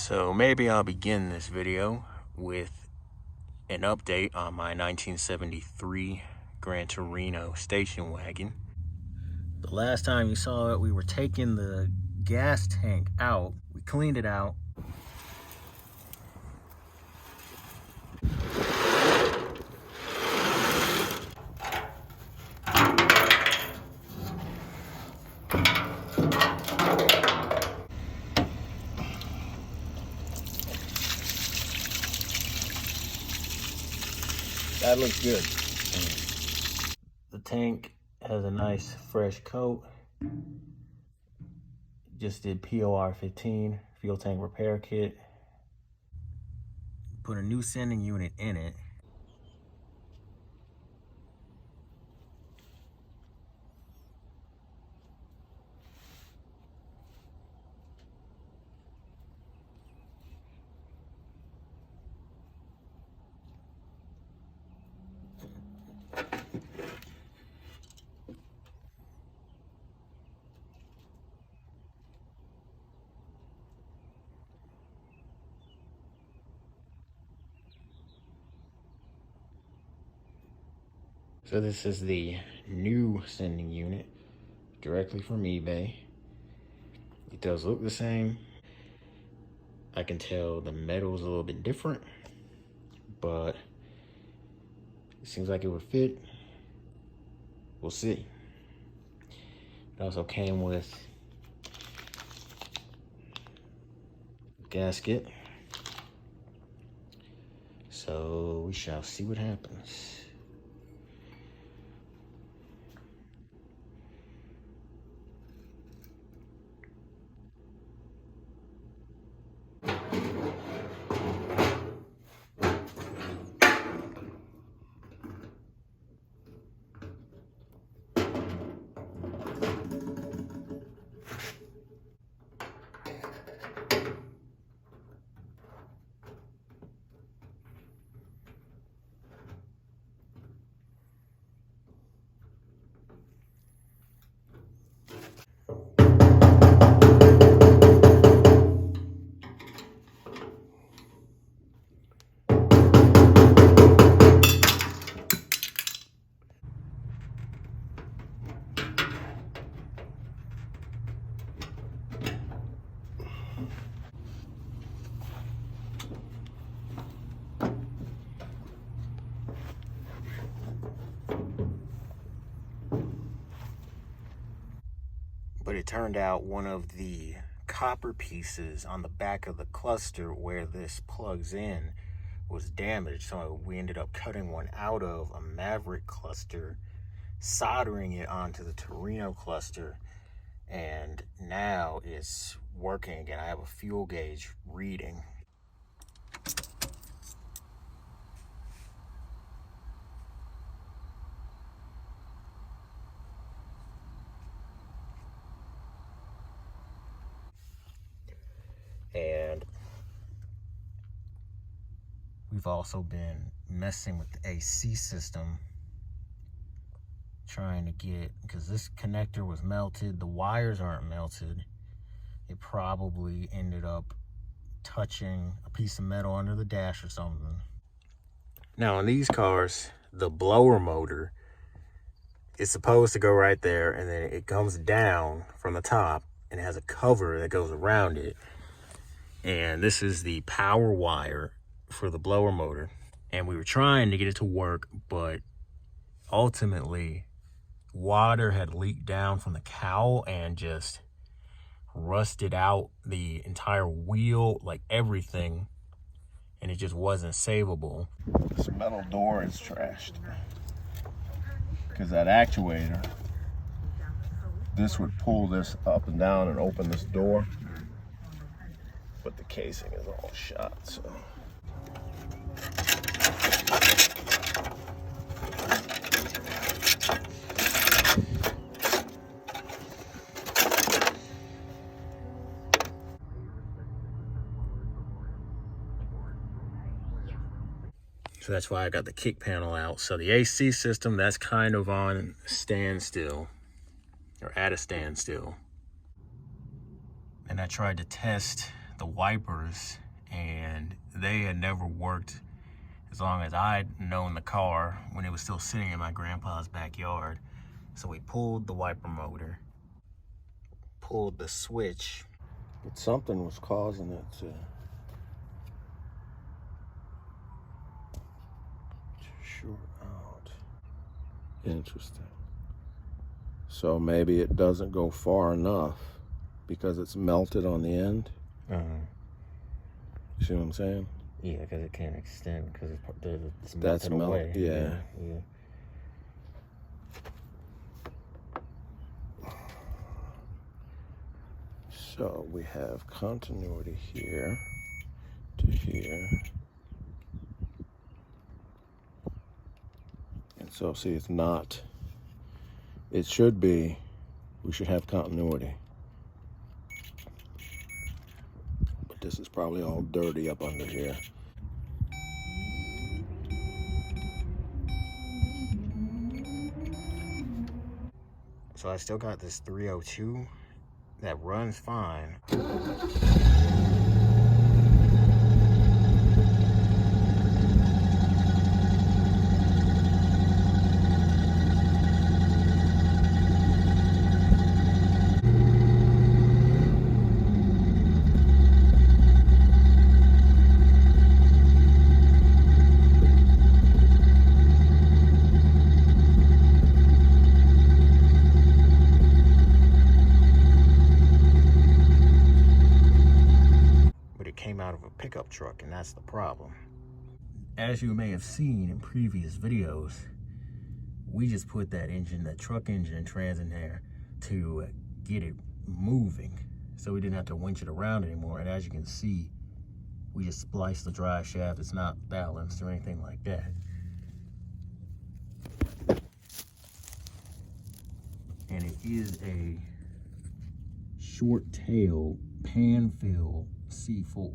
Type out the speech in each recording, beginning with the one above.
So maybe I'll begin this video with an update on my 1973 Gran Torino station wagon. The last time you saw it, we were taking the gas tank out. We cleaned it out. That looks good. The tank has a nice fresh coat. Just did POR 15, fuel tank repair kit. Put a new sending unit in it. So this is the new sending unit directly from eBay. It does look the same. I can tell the metal's a little bit different, but it seems like it would fit. We'll see. It also came with a gasket. So we shall see what happens. But it turned out one of the copper pieces on the back of the cluster where this plugs in was damaged. So we ended up cutting one out of a Maverick cluster, soldering it onto the Torino cluster, and now it's working again. I have a fuel gauge reading. And we've also been messing with the AC system, trying to get, because this connector was melted, the wires aren't melted. It probably ended up touching a piece of metal under the dash or something. Now in these cars, the blower motor is supposed to go right there, and then it comes down from the top and it has a cover that goes around it. And this is the power wire for the blower motor. And we were trying to get it to work, but ultimately water had leaked down from the cowl and just rusted out the entire wheel, like everything. And it just wasn't savable. This metal door is trashed because that actuator, this would pull this up and down and open this door. But the casing is all shot, so. So that's why I got the kick panel out. So the AC system, that's kind of on standstill, or at a standstill. And I tried to test the wipers, and they had never worked as long as I'd known the car, when it was still sitting in my grandpa's backyard. So we pulled the wiper motor, pulled the switch, but something was causing it to short out. Interesting. So maybe it doesn't go far enough because it's melted on the end. You see what I'm saying? Yeah, because it can't extend because it's That's melted away. Yeah. So we have continuity here to here. And so see, it's not, it should be, we should have continuity. But this is probably all dirty up under here. So I still got this 302 that runs fine. Out of a pickup truck, and that's the problem. As you may have seen in previous videos, we just put that engine, that truck engine and trans in there to get it moving, so we didn't have to winch it around anymore. And as you can see, we just spliced the drive shaft. It's not balanced or anything like that. And it is a short tail pan fill C4.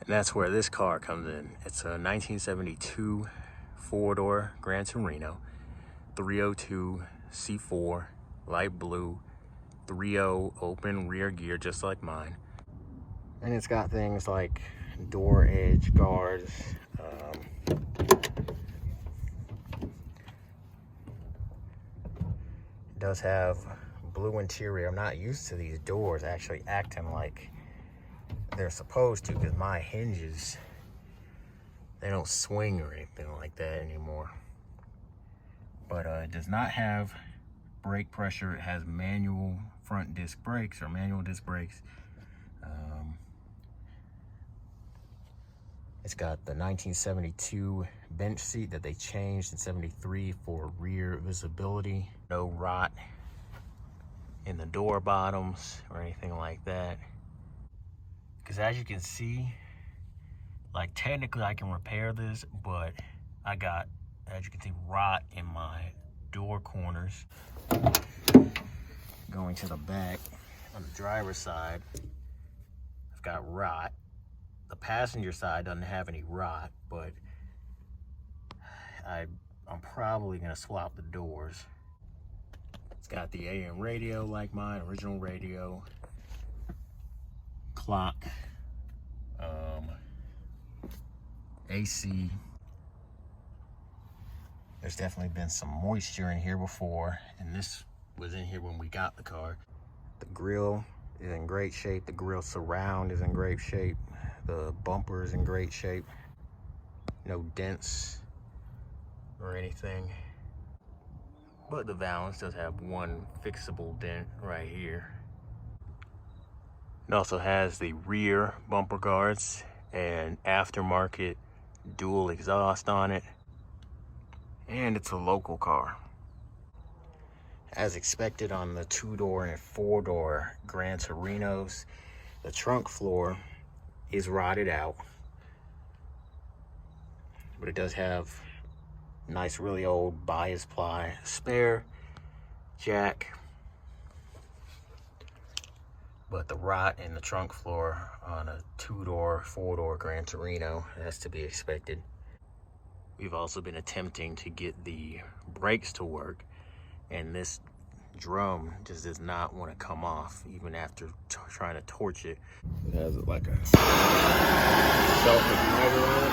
And that's where this car comes in. It's a 1972 four-door Gran Torino, 302 C4, light blue, 3.0 open rear gear, just like mine. And it's got things like door edge guards. It does have blue interior. I'm not used to these doors actually acting like they're supposed to, because my hinges, they don't swing or anything like that anymore. But it does not have brake pressure. It has manual front disc brakes, or manual disc brakes. It's got the 1972 bench seat that they changed in 73 for rear visibility. No rot in the door bottoms or anything like that. Because as you can see, like technically I can repair this, but I got, as you can see, rot in my door corners. Going to the back, on the driver's side, I've got rot. The passenger side doesn't have any rot, but I'm probably gonna swap the doors. It's got the AM radio like mine, original radio, clock, AC. There's definitely been some moisture in here before, and this was in here when we got the car. The grill is in great shape. The grill surround is in great shape. The bumper is in great shape. No dents or anything. But the valance does have one fixable dent right here. It also has the rear bumper guards and aftermarket dual exhaust on it. And it's a local car. As expected on the 2-door and 4-door Gran Torinos, the trunk floor is rotted out. But it does have nice, really old bias ply spare jack. But the rot in the trunk floor on a 2-door, 4-door Gran Torino, that's to be expected. We've also been attempting to get the brakes to work, and this drum just does not want to come off even after trying to torch it. It has like a self-igniter on it.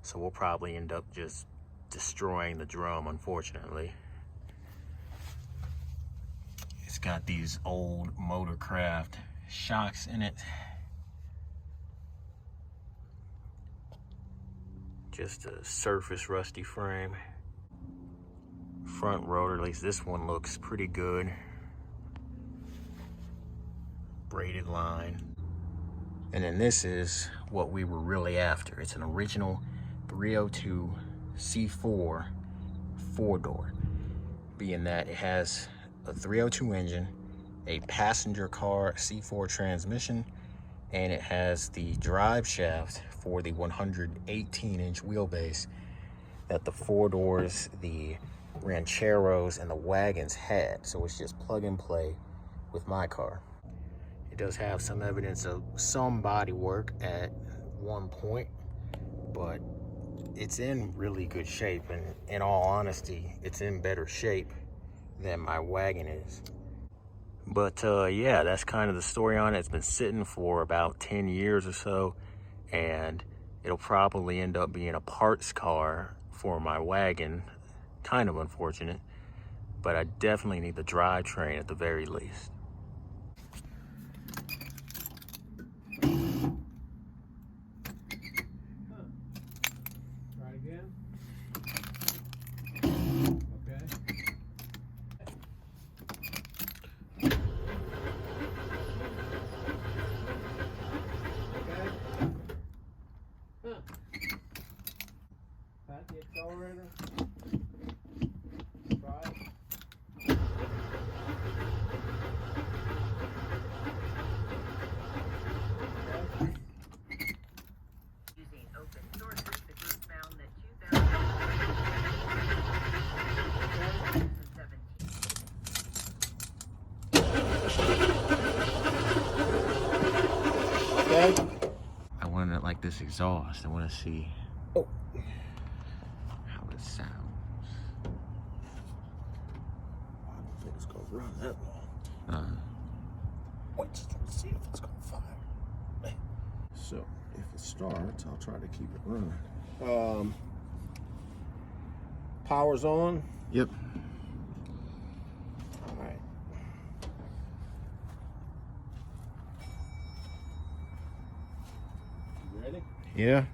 So we'll probably end up just destroying the drum, unfortunately. It's got these old Motorcraft shocks in it. Just a surface rusty frame. Front rotor, at least this one looks pretty good. Braided line. And then this is what we were really after. It's an original 302 C4 4-door, being that it has a 302 engine, a passenger car C4 transmission, and it has the drive shaft for the 118-inch wheelbase that the 4-doors, the Rancheros, and the wagons had. So it's just plug and play with my car. It does have some evidence of some body work at one point, but it's in really good shape, and in all honesty, it's in better shape than my wagon is. But yeah, that's kind of the story on it. It's been sitting for about 10 years or so, and it'll probably end up being a parts car for my wagon. Kind of unfortunate, but I definitely need the drivetrain at the very least. I want it like this exhaust. I want to see how it sounds. I don't think it's gonna run that long. Wait, just to see if it's gonna fire. So if it starts, I'll try to keep it running. Power's on. Yep. All right. You ready? Yeah.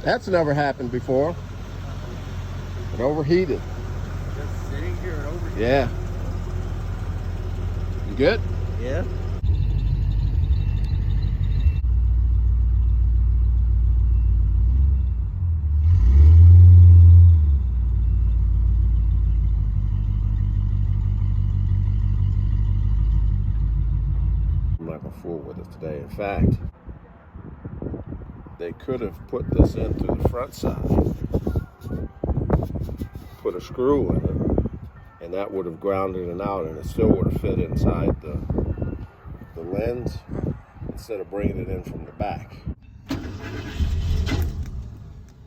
That's never happened before. It overheated. Just sitting here and overheated. Yeah. You good? Yeah. I'm not gonna fool with it today. In fact, they could have put this in through the front side, put a screw in it, and that would have grounded it out, and it still would have fit inside the lens instead of bringing it in from the back.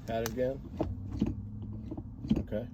Got it again? Okay.